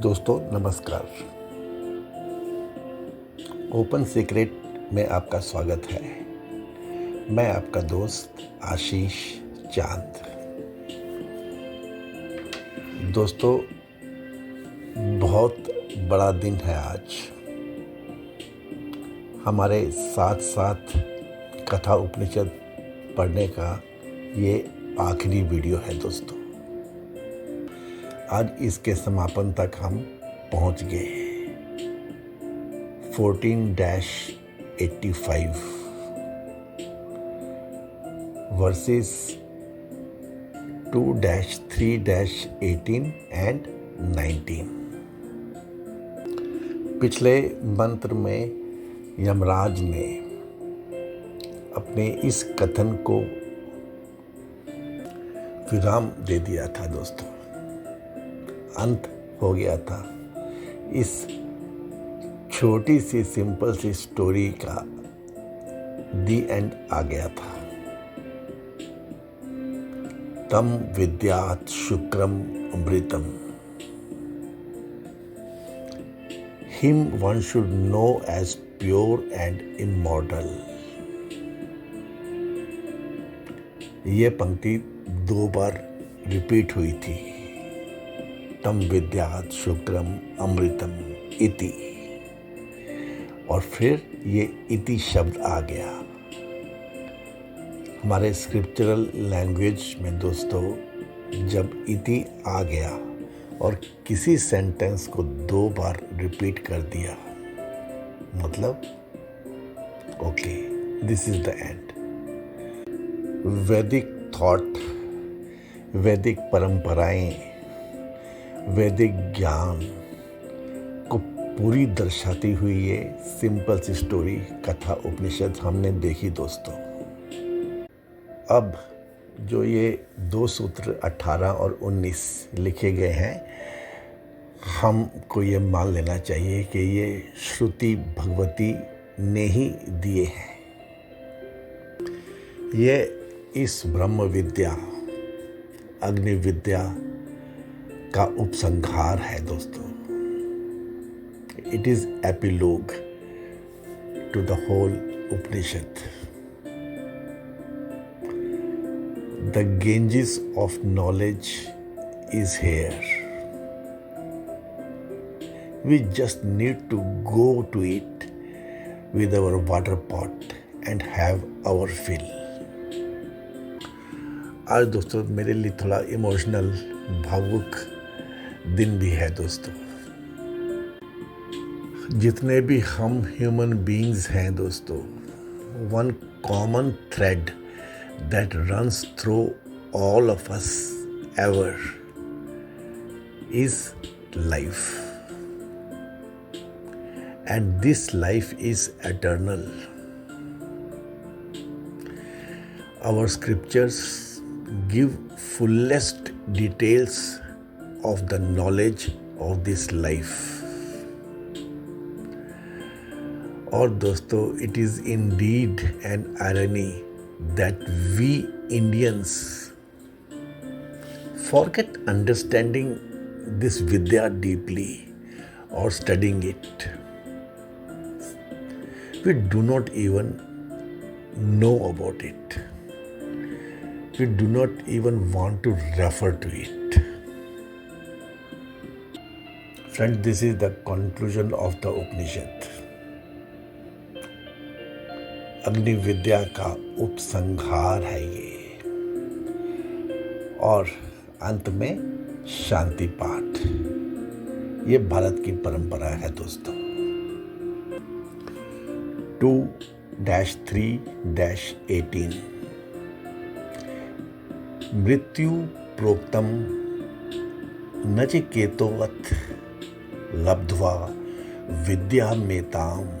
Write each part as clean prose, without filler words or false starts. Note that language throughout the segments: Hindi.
दोस्तों नमस्कार। ओपन सीक्रेट में आपका स्वागत है। मैं आपका दोस्त आशीष चांद। दोस्तों बहुत बड़ा दिन है आज। हमारे साथ साथ कथा उपनिषद पढ़ने का ये आखिरी वीडियो है दोस्तों। आज इसके समापन तक हम पहुंच गए। 14-85 वर्सेस 2-3-18 एंड 19। पिछले मंत्र में यमराज ने अपने इस कथन को विराम दे दिया था दोस्तों। अंत हो गया था। इस छोटी सी सिंपल सी स्टोरी का दी एंड आ गया था। तम विद्यात् शुक्रम अमृतम। Him one should know as pure and immortal। ये पंक्ति 2 बार रिपीट हुई थी। तम विद्यात् शुक्रम अमृतम इति, और फिर ये इति शब्द आ गया। हमारे स्क्रिप्चरल लैंग्वेज में दोस्तों जब इति आ गया और किसी सेंटेंस को 2 बार रिपीट कर दिया, मतलब okay this is the end. वैदिक थॉट, वैदिक परंपराएं, वैदिक ज्ञान को पूरी दर्शाती हुई ये सिंपल सी स्टोरी कथा उपनिषद हमने देखी दोस्तों। अब जो ये 2 सूत्र 18 और 19 लिखे गए हैं, हमको ये मान लेना चाहिए कि ये श्रुति भगवती ने ही दिए हैं। ये इस ब्रह्म विद्या, अग्नि विद्या का उपसंहार है दोस्तों। It is epilogue to the whole Upanishad. The Ganges of knowledge is here. We just need to go to it with our water pot and have our fill. आज दोस्तों मेरे लिए थोड़ा इमोशनल भावुक दिन भी है दोस्तों। जितने भी हम ह्यूमन बीइंग्स हैं दोस्तों, one common thread that runs through all of us ever is life, and this life is eternal. Our scriptures give fullest details of the knowledge of this life. और दोस्तों it is indeed an irony that we Indians forget understanding this Vidya deeply or studying it. We do not even know about it. We do not even want to refer to it. Friends, this is the conclusion of the Upanishad. अग्नि विद्या का उपसंहार है ये, और अंत में शांति पाठ। ये भारत की परंपरा है दोस्तों। 2-3-18 मृत्यु प्रोक्तम नचिकेतोवत् लब्ध्वा विद्यामेताम्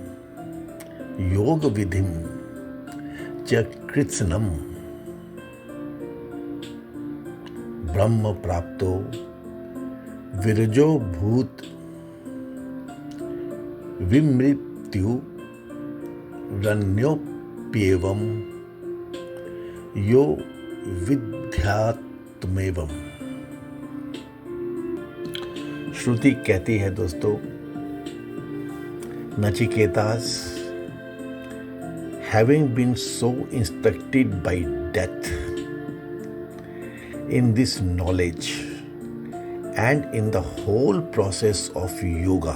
योग विधिम च कृत्स्नम ब्रह्म प्राप्तो विरजो भूत विमृत्यु रण्योप्येवं यो विद्यात्मेवम्। श्रुति कहती है दोस्तों, नचिकेतास, having been so instructed by death in this knowledge and in the whole process of yoga,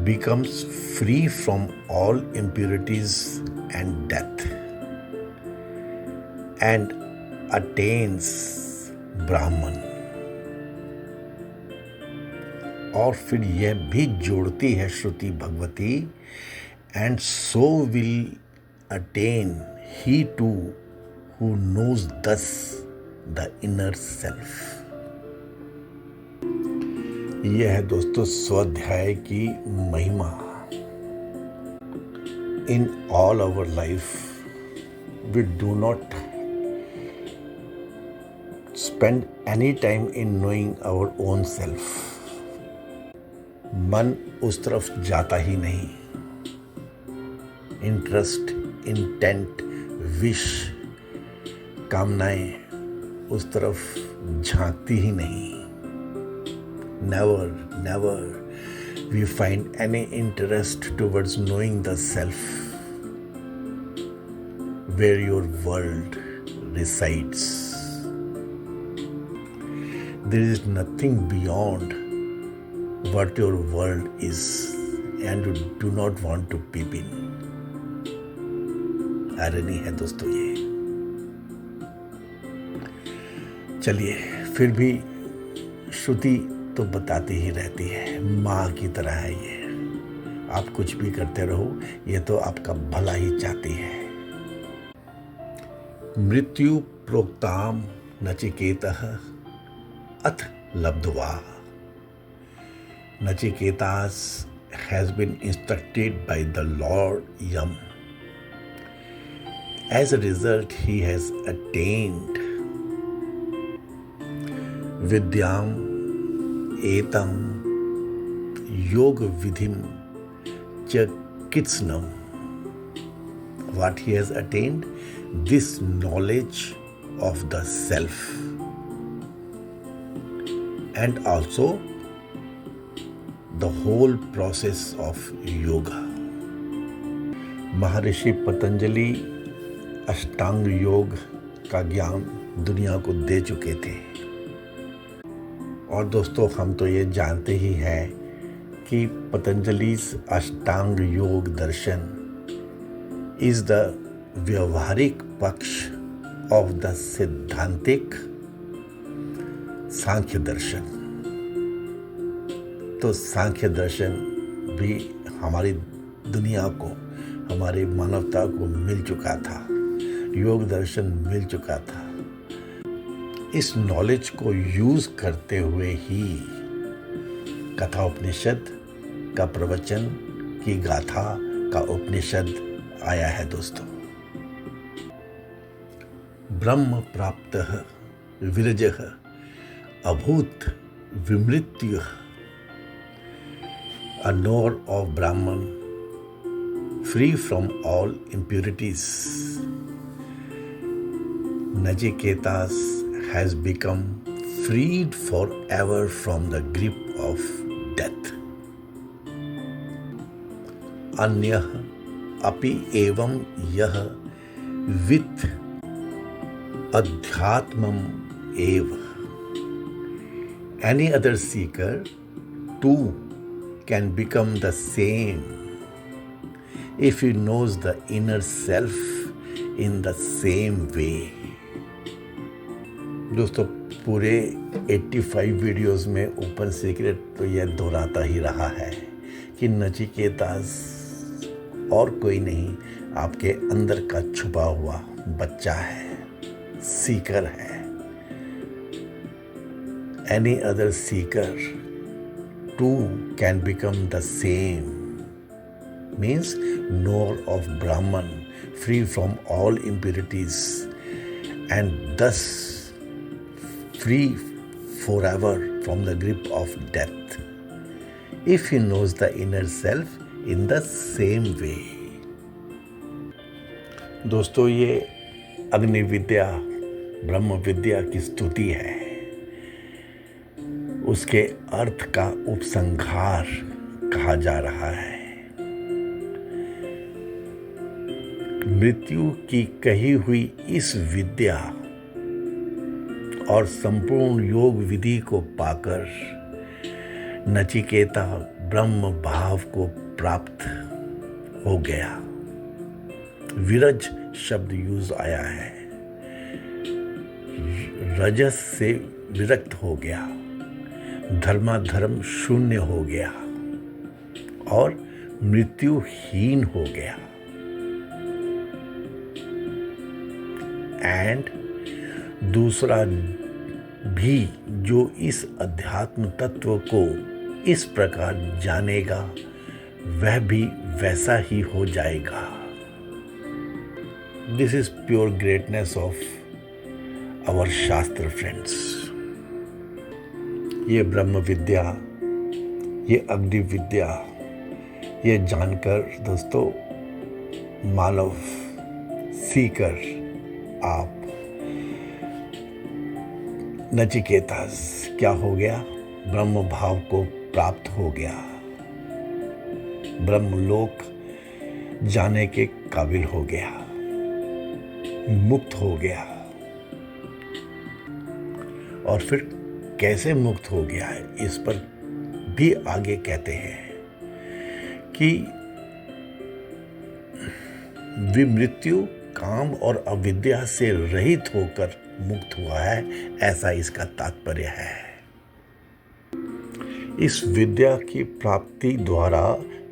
becomes free from all impurities and death and attains Brahman. और फिर यह भी जोड़ती है श्रुति Bhagwati, and so will attain he too who knows thus the inner self. यह है दोस्तों स्वाध्याय की महिमा. In all our life we do not spend any time in knowing our own self. मन उस तरफ जाता ही नहीं. इंटरेस्ट, इंटेंट, विश, कामनाएं उस तरफ झांकती ही नहीं. Never we find any interest towards knowing the self where your world resides. There is nothing beyond what your world is and you do not want to peep in. irony है दोस्तों ये. चलिए, फिर भी श्रुति तो बताती ही रहती है, माँ की तरह है ये. आप कुछ भी करते रहो, ये तो आपका भला ही चाहती है. मृत्यु प्रोक्ताम नचिकेतः अथ लब्ध्वा. Nachiketas has been instructed by the Lord YAMA. As a result, he has attained Vidyam etam yoga vidhim cha kitsnam. What he has attained? This knowledge of the self, and also the whole process of yoga. महर्षि पतंजलि अष्टांग योग का ज्ञान दुनिया को दे चुके थे. और दोस्तों, हम तो ये जानते ही हैं कि पतंजलि अष्टांग योग दर्शन इज द व्यवहारिक पक्ष ऑफ द सिद्धांतिक सांख्य दर्शन. तो सांख्य दर्शन भी हमारी दुनिया को, हमारी मानवता को मिल चुका था. योग दर्शन मिल चुका था. इस नॉलेज को यूज करते हुए ही कथा उपनिषद का प्रवचन की गाथा का उपनिषद आया है दोस्तों. ब्रह्म प्राप्तः विरजः अभूत विमृत्युः. A knower of Brahman, free from all impurities. Nachiketas has become freed forever from the grip of death. Anyah api evam yah with adhyatmam eva. Any other seeker too can become the same if he knows the inner self in the same way. दोस्तों, पूरे 85 वीडियोस में ओपन सीक्रेट तो यह दोहराता ही रहा है कि नचिकेतास और कोई नहीं, आपके अंदर का छुपा हुआ बच्चा है, सीकर है. Any other seeker too can become the same, means knower of Brahman, free from all impurities, and thus free forever from the grip of death, if he knows the inner self in the same way. दोस्तों, ये अग्नि विद्या, ब्रह्म विद्या की स्तुति है. उसके अर्थ का उपसंहार कहा जा रहा है। मृत्यु की कही हुई इस विद्या और संपूर्ण योग विधि को पाकर नचिकेता ब्रह्म भाव को प्राप्त हो गया। विरज शब्द यूज आया है। रजस से विरक्त हो गया, धर्माधर्म शून्य हो गया और मृत्युहीन हो गया। एंड दूसरा भी जो इस अध्यात्म तत्व को इस प्रकार जानेगा वह भी वैसा ही हो जाएगा। This is pure greatness of our shastra friends. ये ब्रह्म विद्या, ये अग्नि विद्या, ये जानकर दोस्तों मानव सीकर आप नचिकेता क्या हो गया? ब्रह्म भाव को प्राप्त हो गया, ब्रह्मलोक जाने के काबिल हो गया, मुक्त हो गया। और फिर कैसे मुक्त हो गया है इस पर भी आगे कहते हैं कि विमृत्यु काम और अविद्या से रहित होकर मुक्त हुआ है, ऐसा इसका तात्पर्य है। इस विद्या की प्राप्ति द्वारा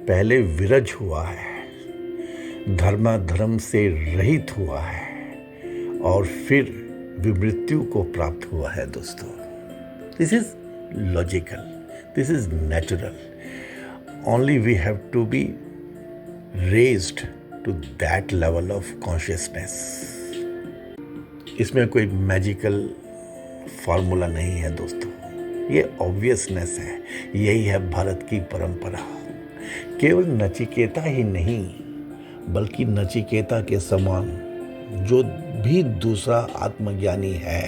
पहले विरज हुआ है, धर्माधर्म से रहित हुआ है और फिर विमृत्यु को प्राप्त हुआ है। दोस्तों, this is logical, this is natural. Only we have to be raised to that level of consciousness. इसमें कोई मैजिकल फॉर्मूला नहीं है दोस्तों, ये ऑब्वियसनेस है। यही है भारत की परंपरा। केवल नचिकेता ही नहीं बल्कि नचिकेता के समान जो भी दूसरा आत्मज्ञानी है,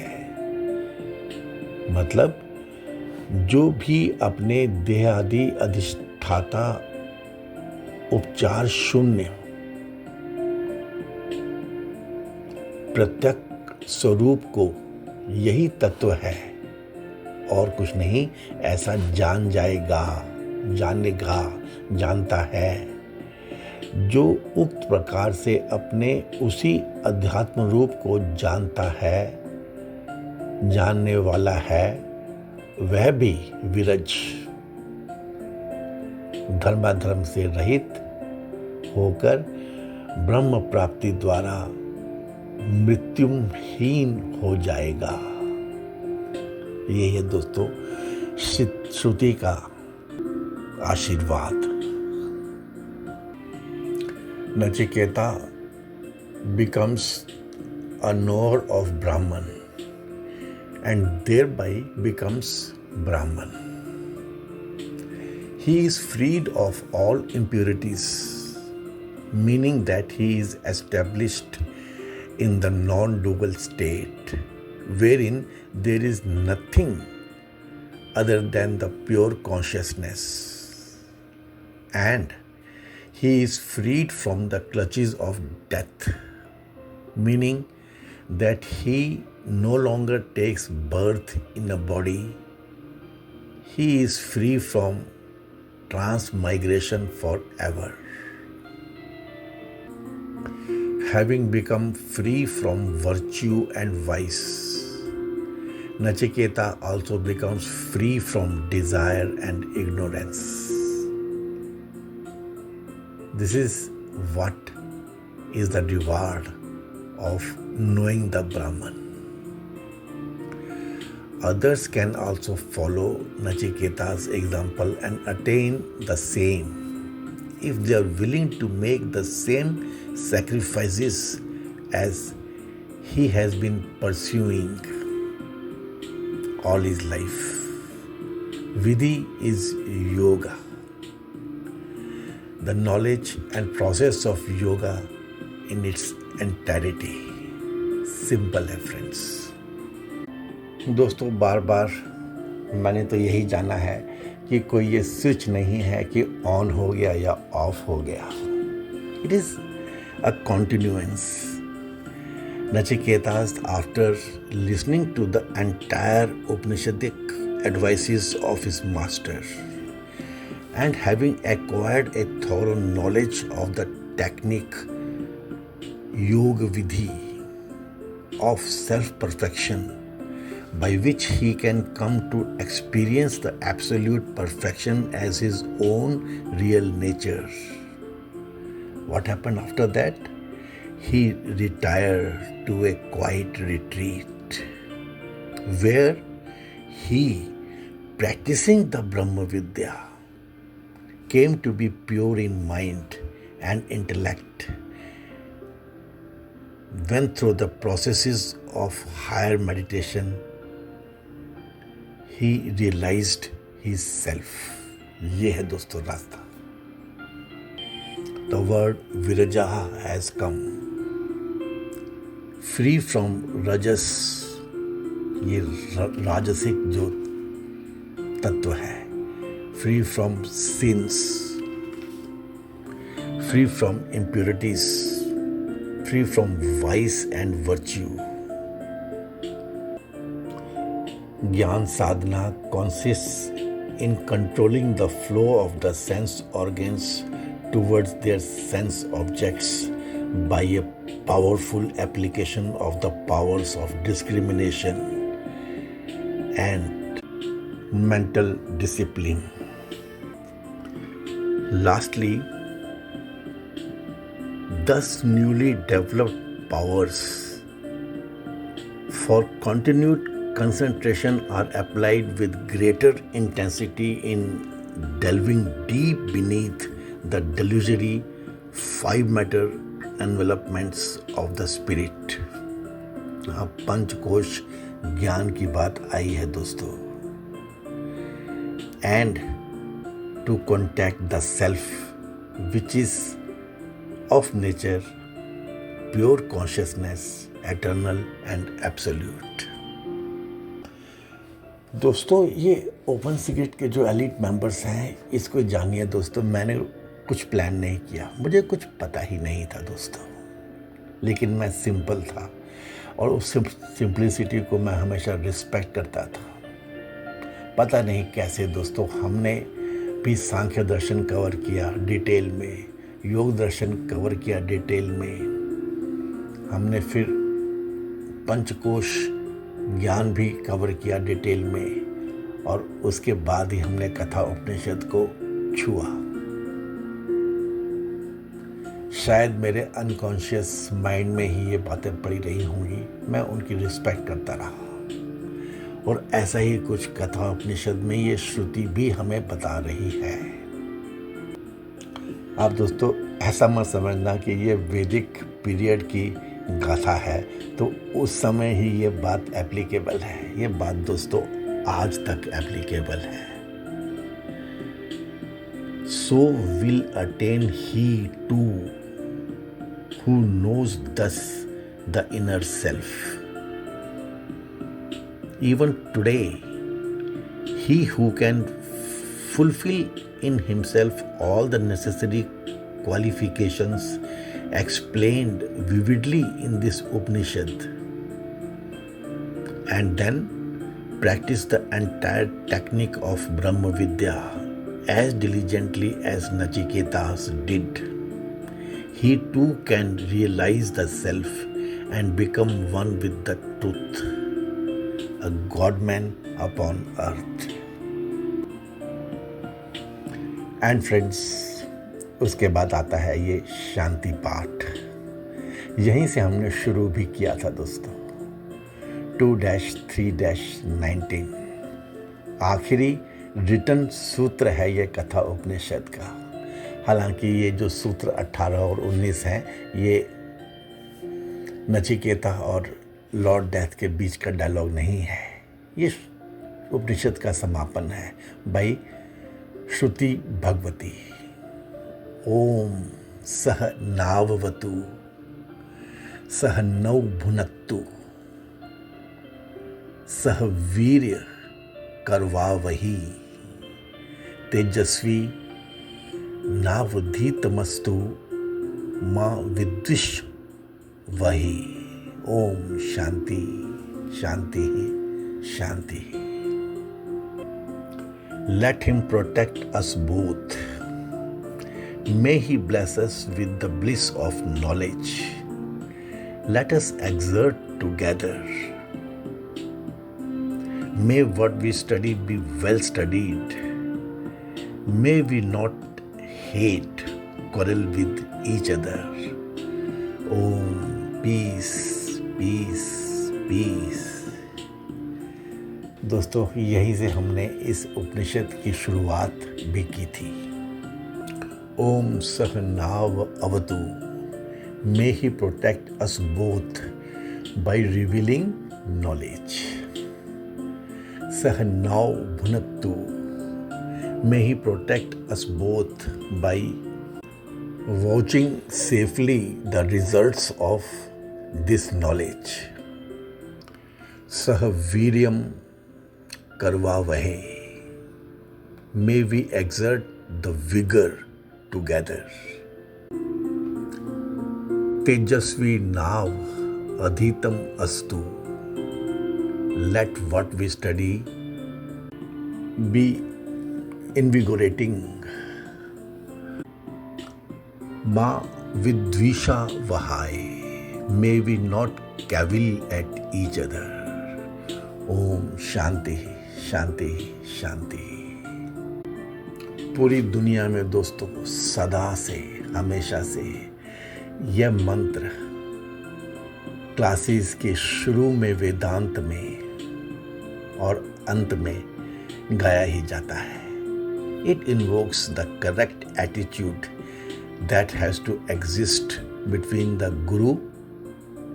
मतलब जो भी अपने देहादि अधिष्ठाता उपचार शून्य प्रत्यक्ष स्वरूप को यही तत्व है और कुछ नहीं, ऐसा जान जाएगा, जानेगा, जानता है। जो उक्त प्रकार से अपने उसी अध्यात्म रूप को जानता है, जानने वाला है, वह भी विरज धर्माधर्म से रहित होकर ब्रह्म प्राप्ति द्वारा मृत्युहीन हो जाएगा। ये है दोस्तों श्रुति का आशीर्वाद। Nachiketa becomes a knower of Brahman and thereby becomes Brahman. He is freed of all impurities, meaning that he is established in the non-dual state, wherein there is nothing other than the pure consciousness, and he is freed from the clutches of death, meaning that he no longer takes birth in a body. He is free from transmigration forever. Having become free from virtue and vice, Nachiketa also becomes free from desire and ignorance. This is what is the reward of knowing the Brahman. Others can also follow Nachiketa's example and attain the same if they are willing to make the same sacrifices as he has been pursuing all his life. Vidhi is yoga. The knowledge and process of yoga in its entirety. Simple है फ्रेंड्स। दोस्तों, बार बार मैंने तो यही जाना है कि कोई ये स्विच नहीं है कि ऑन हो गया या ऑफ हो गया. It is a continuance. Nachiketas, after listening to the entire Upanishadic advices of his master and having acquired a thorough knowledge of the technique Yoga Vidhi of self-perfection, by which he can come to experience the absolute perfection as his own real nature. What happened after that? He retired to a quiet retreat where he, practicing the Brahma Vidya, came to be pure in mind and intellect. Went through the processes of higher meditation, he realized his self. ये है दोस्तों रास्ता. The word Virajaha has come. Free from rajas, ये राजसिक जो तत्व है. Free from sins, free from impurities, free from vice and virtue. Gyan sadhana consists in controlling the flow of the sense organs towards their sense objects by a powerful application of the powers of discrimination and mental discipline. Lastly, thus newly developed powers for continued concentration are applied with greater intensity in delving deep beneath the delusory five matter envelopments of the spirit. यहाँ पंचकोश ज्ञान की बात आई है दोस्तों. And to contact the self, which is of nature, pure consciousness, eternal and absolute. दोस्तों ये ओपन सीक्रेट के जो एलिट मेंबर्स हैं, इसको जानिए दोस्तों. मैंने कुछ प्लान नहीं किया, मुझे कुछ पता ही नहीं था दोस्तों, लेकिन मैं सिंपल था और उस सिंपलिसिटी को मैं हमेशा रिस्पेक्ट करता था. पता नहीं कैसे दोस्तों हमने भी सांख्य दर्शन कवर किया डिटेल में, योग दर्शन कवर किया डिटेल में, हमने फिर पंचकोश ज्ञान भी कवर किया डिटेल में, और उसके बाद ही हमने कथा उपनिषद को छुआ. शायद मेरे अनकॉन्शियस माइंड में ही ये बातें पड़ी रही होंगी, मैं उनकी रिस्पेक्ट करता रहा. और ऐसा ही कुछ कथा उपनिषद में ये श्रुति भी हमें बता रही है. आप दोस्तों ऐसा मत समझना कि ये वैदिक पीरियड की गाथा है तो उस समय ही ये बात एप्लीकेबल है. ये बात दोस्तों आज तक एप्लीकेबल है. So will attain he too who knows thus the inner self. Even today, he who can fulfill in himself all the necessary qualifications explained vividly in this Upanishad, and then practice the entire technique of Brahma Vidya as diligently as Nachiketas did, he too can realize the self and become one with the truth, a God-man upon earth. And friends, उसके बाद आता है ये शांति पाठ. यहीं से हमने शुरू भी किया था दोस्तों. 2-3-19 आखिरी रिटन सूत्र है ये कथा उपनिषद का. हालांकि ये जो सूत्र 18 और 19 हैं ये नचिकेता और लॉर्ड डेथ के बीच का डायलॉग नहीं है. ये उपनिषद का समापन है भाई. श्रुति भगवती ओम सह नाववतु सह नौ भुनक्तु सह वीर्य करवा वही, तेजस्वी नावधीतमस्तु माँ विद्विष वही। ओम शांति शांति शांति। Let him protect us both. May he bless us with the bliss of knowledge. Let us exert together. May what we study be well studied. May we not hate, quarrel with each other. Om peace, peace, peace. दोस्तों, यहीं से हमने इस उपनिषद की शुरुआत भी की थी। ओम सहनाव अवतु, may he protect us both by revealing knowledge. सहनाव भुनक्तु, may he protect us both by watching safely the results of this knowledge. सह वीर्यम करवा वहे, may we exert the vigor together. तेजस्वी नाव अधीतम अस्तु, let what we study be invigorating. Ma vidvisha vahai, may we not cavil at each other. Om Shanti शांति शांति। पूरी दुनिया में दोस्तों सदा से हमेशा से यह मंत्र क्लासेस के शुरू में, वेदांत में और अंत में गाया ही जाता है। It invokes the correct attitude that has to exist between the guru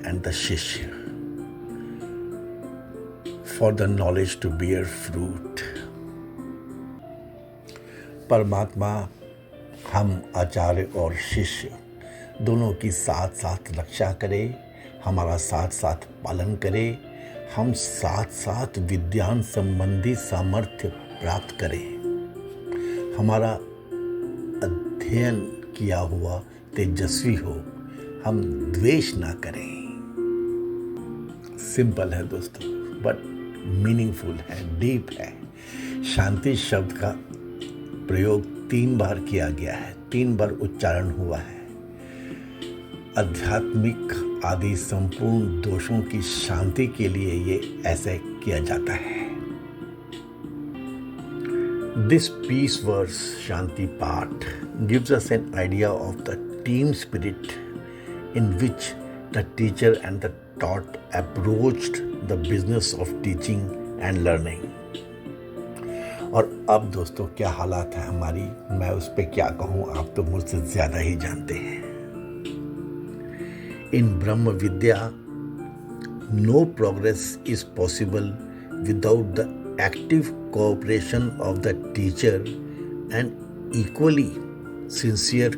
and the shishya for the knowledge to bear fruit. परमात्मा हम आचार्य और शिष्य दोनों की साथ साथ रक्षा करे, हमारा साथ साथ पालन करे, हम साथ साथ विज्ञान संबंधी सामर्थ्य प्राप्त करें, हमारा अध्ययन किया हुआ तेजस्वी हो, हम द्वेष ना करें। सिंपल है दोस्तों, बट मीनिंगफुल है, डीप है। शांति शब्द का प्रयोग 3 बार किया गया है, 3 बार उच्चारण हुआ है। आध्यात्मिक आदि संपूर्ण दोषों की शांति के लिए ये ऐसे किया जाता है। दिस पीस वर्स शांति पाठ gives us an idea of the team spirit in which the teacher and the taught approached the business of teaching and learning. और अब दोस्तों क्या हालात है हमारी, मैं उस पर क्या कहूँ, आप तो मुझसे ज़्यादा ही जानते हैं। In Brahma Vidya, no progress is possible without the active cooperation of the teacher and equally sincere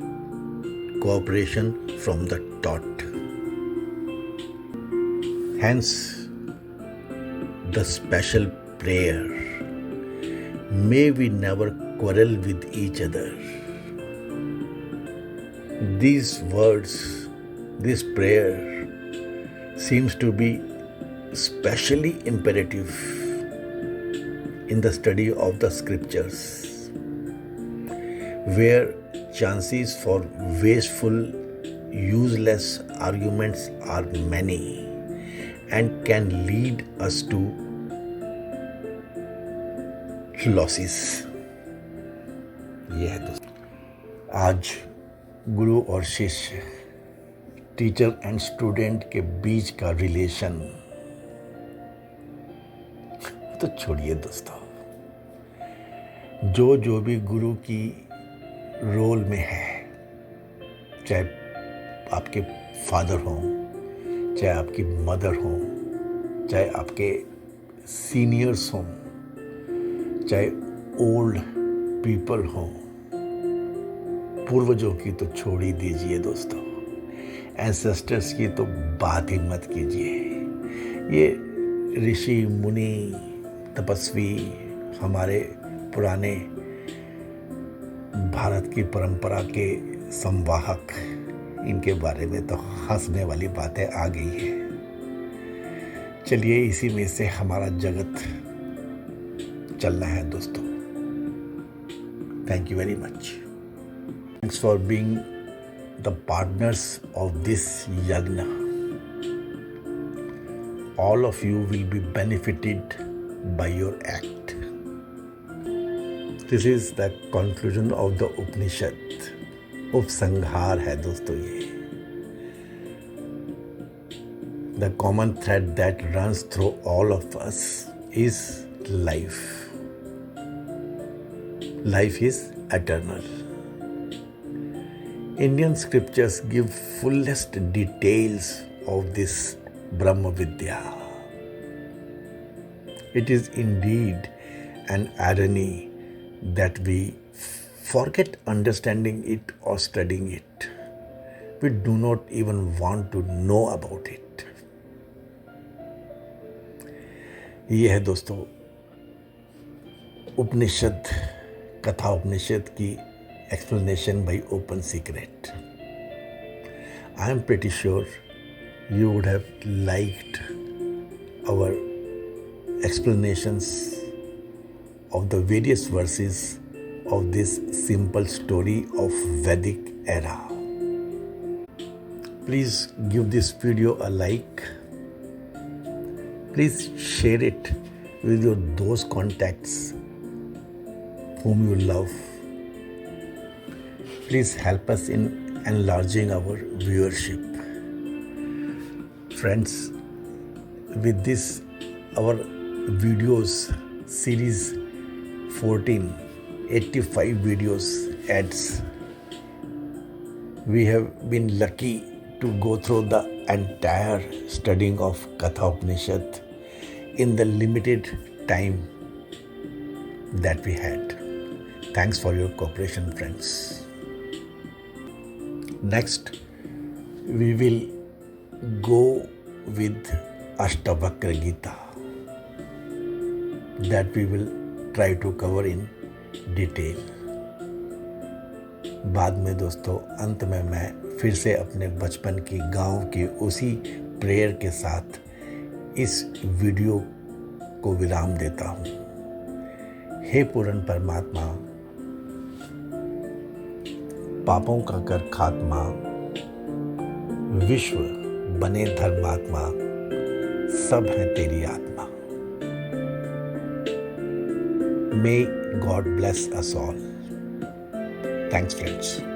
cooperation from the taught. Hence, the special prayer, may we never quarrel with each other. These words, this prayer seems to be specially imperative in the study of the scriptures, where chances for wasteful, useless arguments are many and can lead us to losses. यह है दोस्तों आज गुरु और शिष्य, टीचर एंड स्टूडेंट के बीच का रिलेशन तो छोड़िए दोस्तों, जो भी गुरु की रोल में है, चाहे आपके फादर हों, चाहे आपकी मदर हो, चाहे आपके सीनियर्स हों, चाहे ओल्ड पीपल हों, पूर्वजों की तो छोड़ ही दीजिए दोस्तों, एंसेस्टर्स की तो बात ही मत कीजिए। ये ऋषि मुनि तपस्वी हमारे पुराने भारत की परंपरा के संवाहक, इनके बारे में तो हंसने वाली बातें आ गई है। चलिए इसी में से हमारा जगत चलना है दोस्तों। Thank you very much. Thanks for being the partners of this यज्ञ। All of you will be benefited by your act. This is the conclusion of the Upanishad. उपसंहार है दोस्तों ये। The common thread that runs through all of us is life. Life is eternal. Indian scriptures give fullest details of this Brahma Vidya. It is indeed an irony that we forget understanding it or studying it. We do not even want to know about it. ये है दोस्तों उपनिषद, कथा उपनिषद की explanation by open secret. I am pretty sure you would have liked our explanations of the various verses of this simple story of Vedic era. Please give this video a like. Please share it with those contacts whom you love. Please help us in enlarging our viewership. Friends, with this our videos series 14, 85 videos adds, we have been lucky to go through the entire studying of Katha Upanishad in the limited time that we had. Thanks for your cooperation, friends. Next, we will go with Ashtavakra Gita that we will try to cover in detail. बाद में दोस्तों अंत में मैं फिर से अपने बचपन की गांव की उसी प्रेयर के साथ इस वीडियो को विराम देता हूँ। हे पूर्ण परमात्मा, पापों का कर खात्मा, विश्व बने धर्मात्मा, सब है तेरी आत्मा। May God bless us all. Thanks friends.